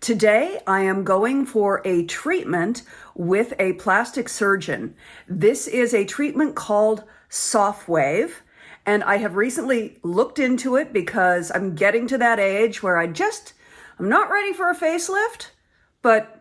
Today, I am going for a treatment with a plastic surgeon. This is a treatment called Sofwave, and I have recently looked into it because I'm getting to that age where I'm not ready for a facelift, but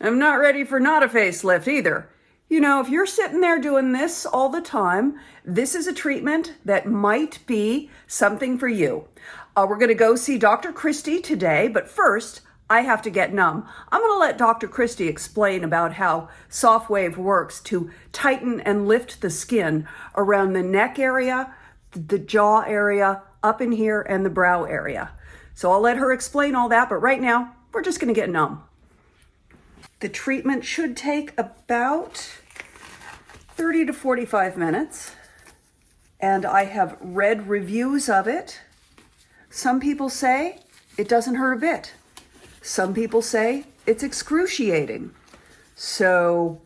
I'm not ready for not a facelift either. You know, if you're sitting there doing this all the time, this is a treatment that might be something for you. We're going to go see Dr. Christie today, but first, I have to get numb. I'm going to let Dr. Christie explain about how Sofwave works to tighten and lift the skin around the neck area, the jaw area, up in here, and the brow area. So I'll let her explain all that, but right now, we're just going to get numb. The treatment should take about 30 to 45 minutes, and I have read reviews of it. Some people say it doesn't hurt a bit. Some people say it's excruciating. So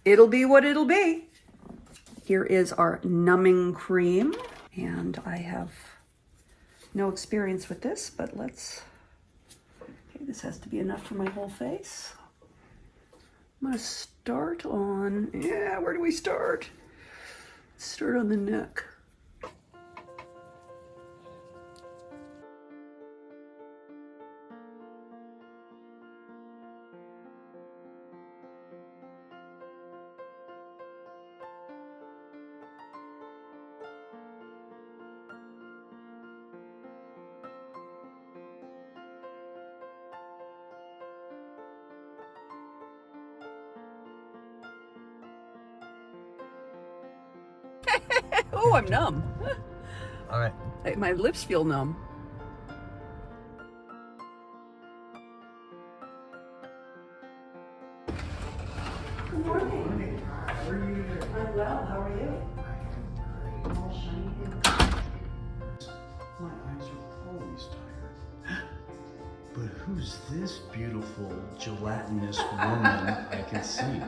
it'll be what it'll be. Here is our numbing cream, and I have no experience with this, but okay, this has to be enough for my whole face. I'm gonna start on, where do we start? Start on the neck. Oh, I'm numb. All right. My lips feel numb. Good morning. How are you? I'm well. How are you? I'm all shiny. My eyes are always tired. But who's this beautiful gelatinous woman I can see?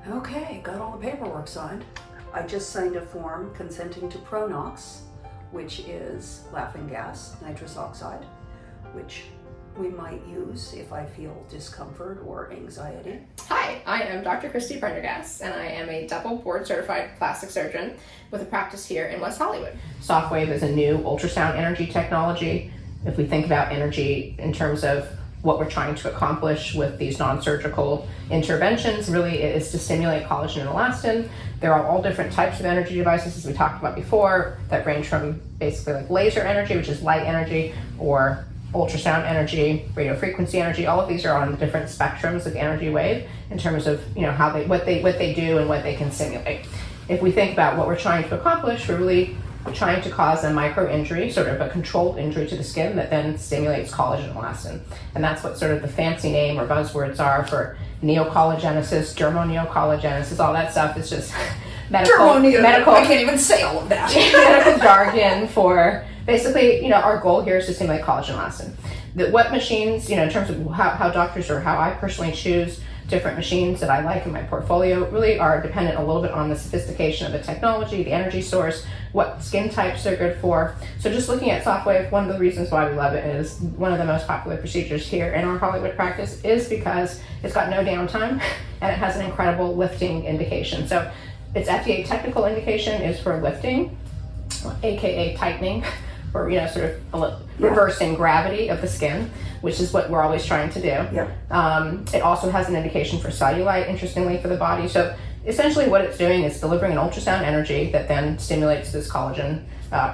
Okay, got all the paperwork signed. I just signed a form consenting to Pronox, which is laughing gas, nitrous oxide, which we might use if I feel discomfort or anxiety. Hi, I am Dr. Christie Prendergast, and I am a double board certified plastic surgeon with a practice here in West Hollywood. Sofwave is a new ultrasound energy technology. If we think about energy in terms of what we're trying to accomplish with these non-surgical interventions, really it is to stimulate collagen and elastin. There are all different types of energy devices, as we talked about before, that range from basically like laser energy, which is light energy, or ultrasound energy, radio frequency energy. All of these are on different spectrums of the energy wave in terms of how what they do and what they can simulate. If we think about what we're trying to accomplish, we're really trying to cause a micro injury, sort of a controlled injury to the skin that then stimulates collagen and elastin. And that's what sort of the fancy name or buzzwords are for neocollagenesis, dermoneocollagenesis, all that stuff is just medical. I can't even say all of that. Medical jargon for basically, our goal here is to stimulate collagen and elastin. What machines, in terms of how doctors or how I personally choose different machines that I like in my portfolio really are dependent a little bit on the sophistication of the technology, the energy source, what skin types they're good for. So just looking at Sofwave, one of the reasons why we love it is one of the most popular procedures here in our Hollywood practice is because it's got no downtime and it has an incredible lifting indication. So its FDA technical indication is for lifting, aka tightening, or sort of reversing gravity of the skin, which is what we're always trying to do. It also has an indication for cellulite, interestingly, for the body. So essentially what it's doing is delivering an ultrasound energy that then stimulates this collagen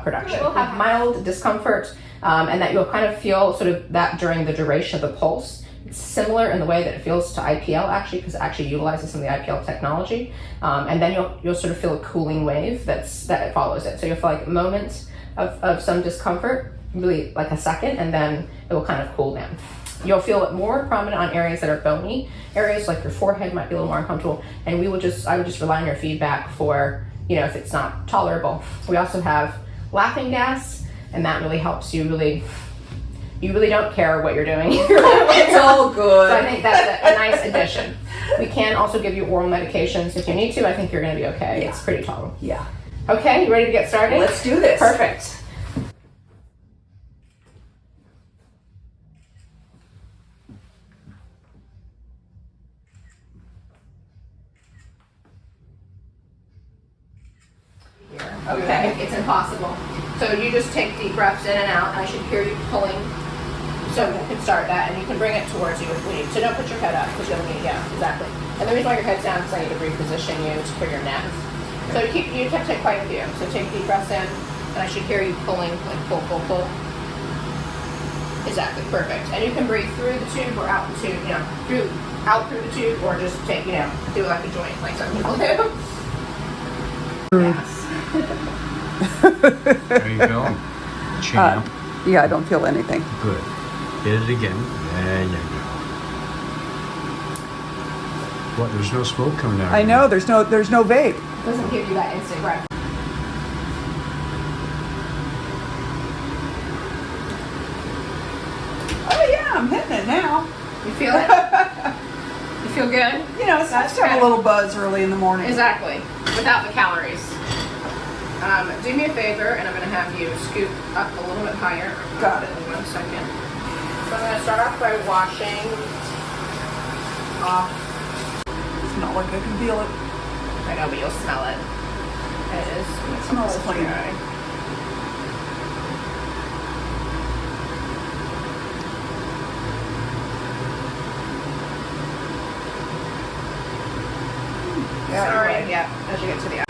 production. You'll have mild discomfort, and that you'll kind of feel sort of that during the duration of the pulse. It's similar in the way that it feels to IPL, actually, because it actually utilizes some of the IPL technology. And then you'll sort of feel a cooling wave that follows it. So you'll feel like moments of some discomfort, really like a second, and then it will kind of cool down. You'll feel it more prominent on areas that are bony. Areas like your forehead might be a little more uncomfortable, and I would just rely on your feedback for, if it's not tolerable. We also have laughing gas, and that really helps you you really don't care what you're doing. It's all good. So I think that's a nice addition. We can also give you oral medications if you need to. I think you're gonna be okay. Yeah. It's pretty tolerable. Yeah. Okay, you ready to get started? Let's do this. Perfect. Okay, it's impossible. So you just take deep breaths in and out, and I should hear you pulling. So you can start that, and you can bring it towards you if we need. So don't put your head up, because you'll need, exactly. And the reason why your head's down is I need to reposition you to for your neck. So you have to take quite a few. So take deep breaths in, and I should hear you pulling, like pull, pull, pull. Exactly, perfect. And you can breathe through the tube or out the tube, out through the tube, or just take, do it like a joint, like some people do. Yes. There you go. Champ. Yeah, I don't feel anything. Good. Hit it again. There you go. What? There's no smoke coming out. I know, there's no vape. It doesn't give you that instant breath. Oh yeah, I'm hitting it now. You feel it? You feel good? It's nice to have a little buzz early in the morning. Exactly. Without the calories. Do me a favor, and I'm going to have you scoot up a little bit higher. Got it. In 1 second. So I'm going to start off by washing off. It's not like I can feel it. I know, but you'll smell it. It smells clean. Yeah, Sorry, right. yeah, as you get to the eye.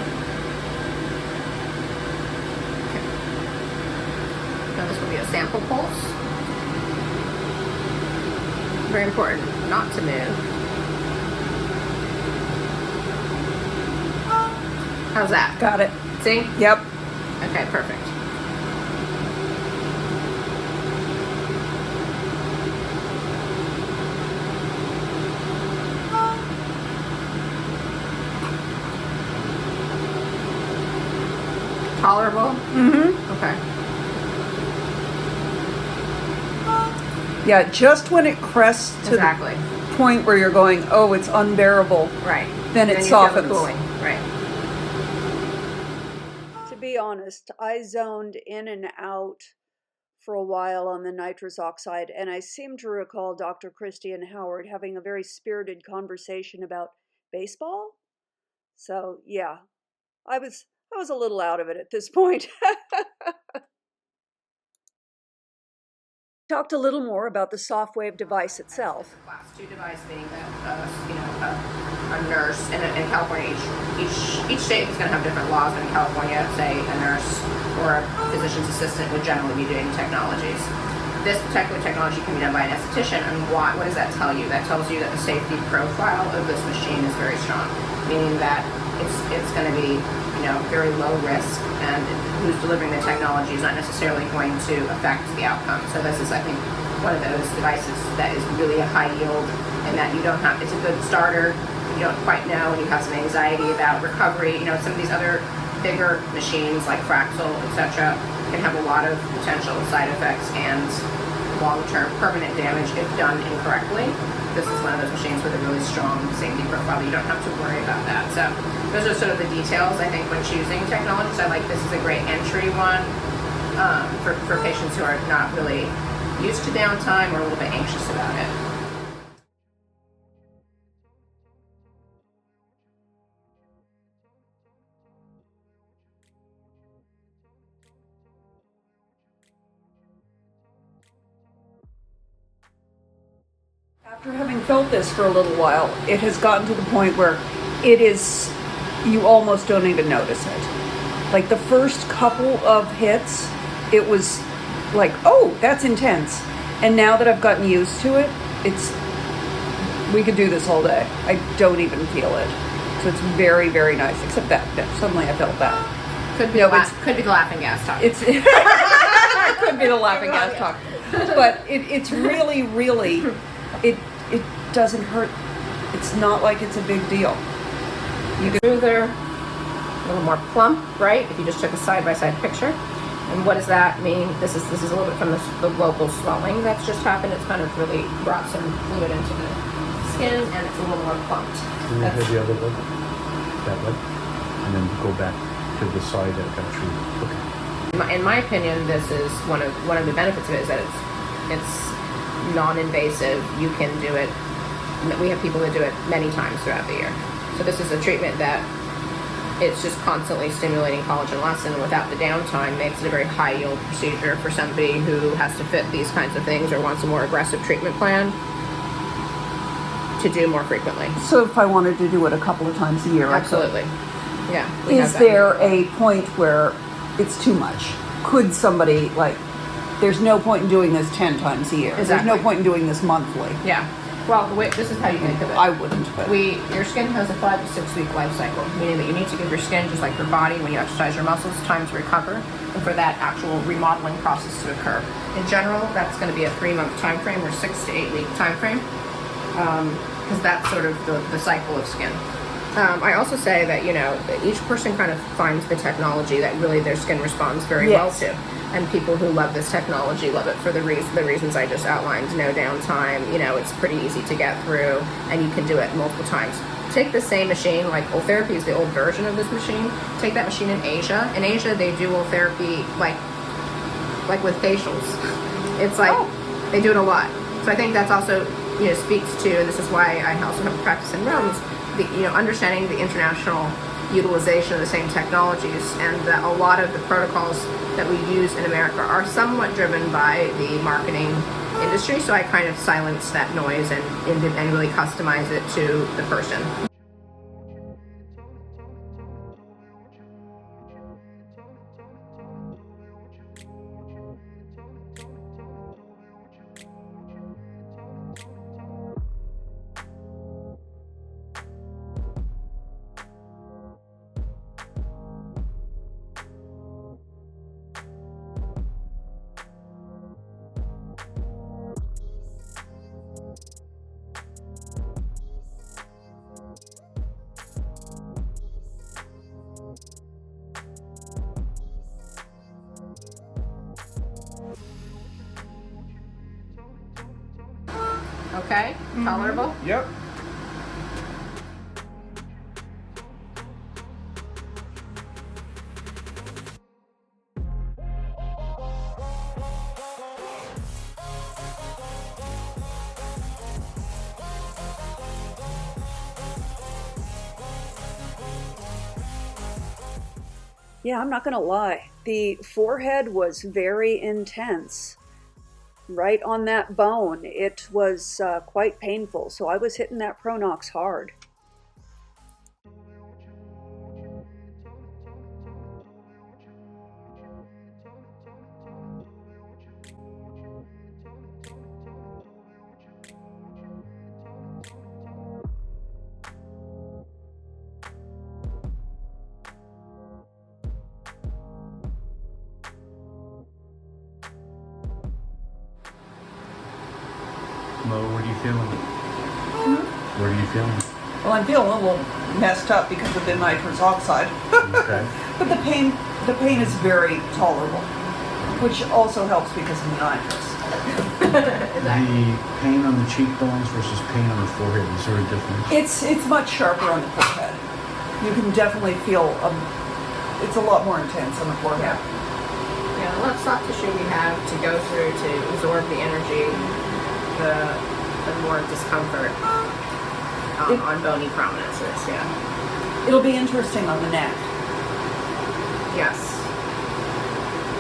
Now this will be a sample pulse. Very important not to move. How's that? Got it. See? Yep. Okay, perfect. Tolerable? Mm-hmm. Okay. Yeah, just when it crests to Exactly. the point where you're going, oh, it's unbearable, Right. then it you feel the softens. cooling. Right. To be honest, I zoned in and out for a while on the nitrous oxide, and I seem to recall Dr. Christie and Howard having a very spirited conversation about baseball. So yeah, I was a little out of it at this point. Talked a little more about the Sofwave device itself. Class 2 device being that, a nurse in California, each state is going to have different laws. In California, say a nurse or a physician's assistant would generally be doing technologies. This particular technology can be done by an esthetician, and what does that tell you? That tells you that the safety profile of this machine is very strong, meaning that it's going to be very low risk, and who's delivering the technology is not necessarily going to affect the outcome. So this is, I think, one of those devices that is really a high yield, and that you don't have, it's a good starter. You don't quite know, and you have some anxiety about recovery. Some of these other bigger machines like Fractal, etc., can have a lot of potential side effects and long-term permanent damage if done incorrectly. This is one of those machines with a really strong safety profile. You don't have to worry about that. So those are sort of the details, I think, when choosing technologies. I like this is a great entry one for patients who are not really used to downtime or a little bit anxious about it. After having felt this for a little while, it has gotten to the point where you almost don't even notice it. Like the first couple of hits, it was like, oh, that's intense. And now that I've gotten used to it, we could do this all day. I don't even feel it. So it's very, very nice, except that suddenly I felt that. Could be, could be the laughing gas talking. It's Could be the laughing gas talk. But it's really, it doesn't hurt. It's not like it's a big deal. You can smoother, a little more plump, right? If you just took a side-by-side picture. And what does that mean? This is a little bit from the local swelling that's just happened. It's kind of really brought some fluid into the skin, and it's a little more plumped. Can you hit the other leg? That leg? And then go back to the side that got treated. Okay. In my opinion, this is one of the benefits of it is that it's non-invasive. You can do it. We have people that do it many times throughout the year. So this is a treatment that it's just constantly stimulating collagen elastin without the downtime. Makes it a very high yield procedure for somebody who has to fit these kinds of things or wants a more aggressive treatment plan to do more frequently. So if I wanted to do it a couple of times a year, Absolutely. Yeah. Is there a point where it's too much? Could somebody, like, there's no point in doing this 10 times a year. Exactly. There's no point in doing this monthly. Yeah. Well, this is how you think of it. I wouldn't, but Your skin has a 5 to 6 week life cycle, meaning that you need to give your skin, just like your body, when you exercise your muscles, time to recover and for that actual remodeling process to occur. In general, that's going to be a 3-month time frame or 6 to 8 week time frame, because that's sort of the cycle of skin. I also say that, that each person kind of finds the technology that really their skin responds very well to. And people who love this technology love it for the reasons I just outlined. No downtime, it's pretty easy to get through, and you can do it multiple times. Take the same machine, like Ultherapy is the old version of this machine. Take that machine in Asia. In Asia, they do Ultherapy like with facials. It's like they do it a lot. So I think that's also speaks to, and this is why I also have a practice in Rome, understanding the international utilization of the same technologies, and that a lot of the protocols that we use in America are somewhat driven by the marketing industry. So I kind of silence that noise and really customize it to the person. Okay, tolerable? Yep. Yeah, I'm not going to lie. The forehead was very intense. Right on that bone, it was quite painful. So I was hitting that Pronox hard. Mo, what are you feeling? What are you feeling? Well, I'm feeling a little messed up because of the nitrous oxide. Okay. But the pain is very tolerable, which also helps because of the nitrous. The pain on the cheekbones versus pain on the forehead, is there a difference? It's much sharper on the forehead. You can definitely feel it's a lot more intense on the forehead. Yeah, the less soft tissue we have to go through to absorb the energy, the more discomfort on bony prominences. Yeah. It'll be interesting on the neck. Yes.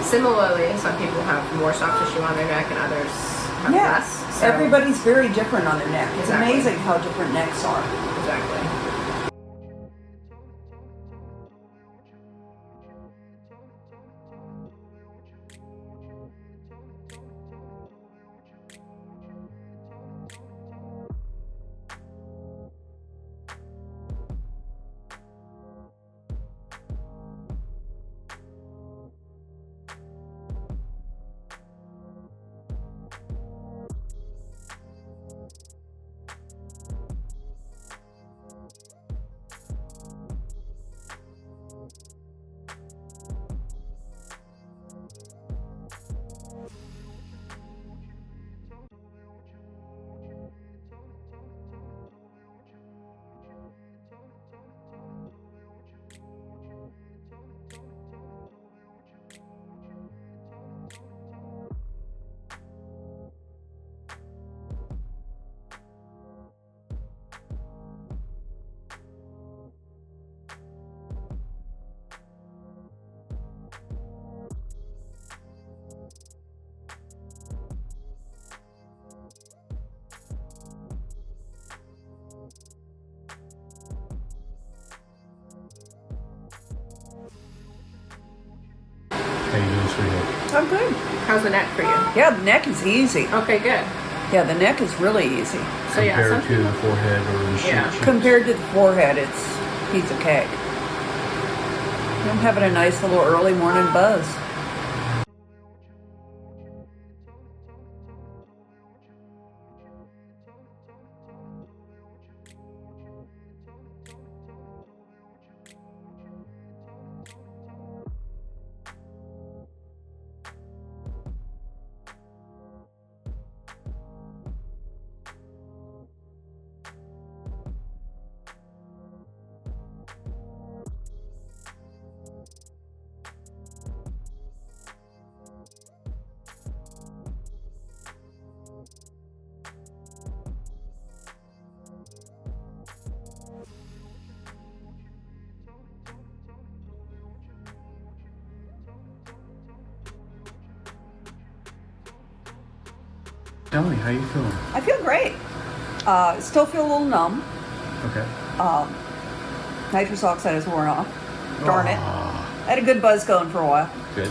Similarly, some people have more soft tissue on their neck and others have less. So Everybody's very different on their neck. It's Exactly. amazing how different necks are. Exactly. you doing, sweetheart? I'm good. How's the neck for you? Yeah, the neck is easy. Okay, good. Yeah, the neck is really easy. So yeah, Compared to the forehead or the Yeah. cheeks? Compared to the forehead, it's a piece of cake. I'm having a nice little early morning buzz. Tell me, how you feeling? I feel great. Still feel a little numb. Okay. Nitrous oxide is worn off. Darn it. Aw, I had a good buzz going for a while. good.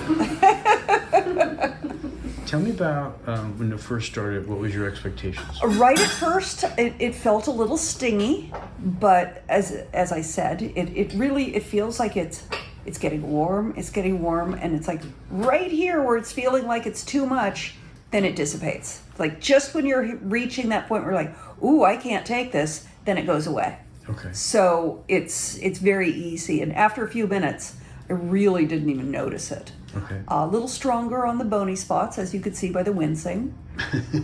Tell me about when it first started, what was your expectations? Right at first, it felt a little stingy, but as I said, it feels like it's getting warm. It's getting warm, and it's like right here where it's feeling like it's too much, then it dissipates. Like just when you're reaching that point where you're like, ooh, I can't take this, then it goes away. Okay. So it's very easy, and after a few minutes, I really didn't even notice it. Okay. A little stronger on the bony spots, as you could see by the wincing.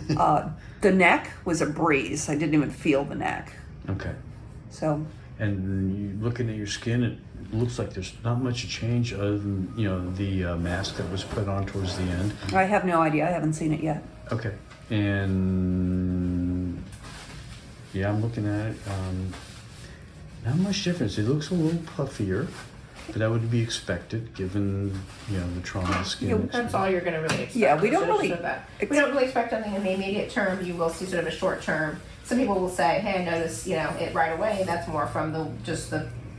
The neck was a breeze. I didn't even feel the neck. Okay. So, And you looking at your skin, it looks like there's not much change other than, the mask that was put on towards the end. I have no idea. I haven't seen it yet. Okay. And yeah, I'm looking at it. Not much difference. It looks a little puffier, but that would be expected given, the trauma of the skin. That's all you're going to really expect. Yeah, we don't really we don't really expect anything in the immediate term. You will see sort of a short term. Some people will say, "Hey, I noticed, it right away." That's more from the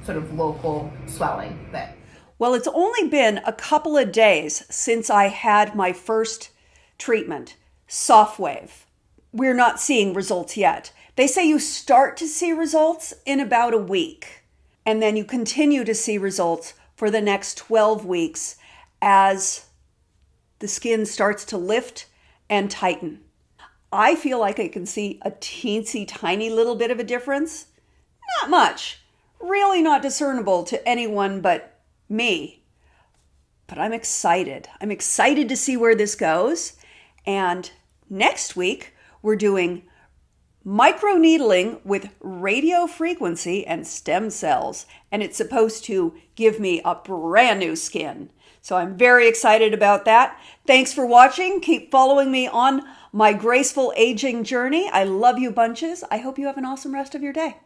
sort of local swelling that. Well, it's only been a couple of days since I had my first treatment, Sofwave. We're not seeing results yet. They say you start to see results in about a week, and then you continue to see results for the next 12 weeks as the skin starts to lift and tighten. I feel like I can see a teensy tiny little bit of a difference. Not much. Really not discernible to anyone but me. But I'm excited. I'm excited to see where this goes. And next week, we're doing microneedling with radio frequency and stem cells. And it's supposed to give me a brand new skin. So I'm very excited about that. Thanks for watching. Keep following me on my graceful aging journey. I love you bunches. I hope you have an awesome rest of your day.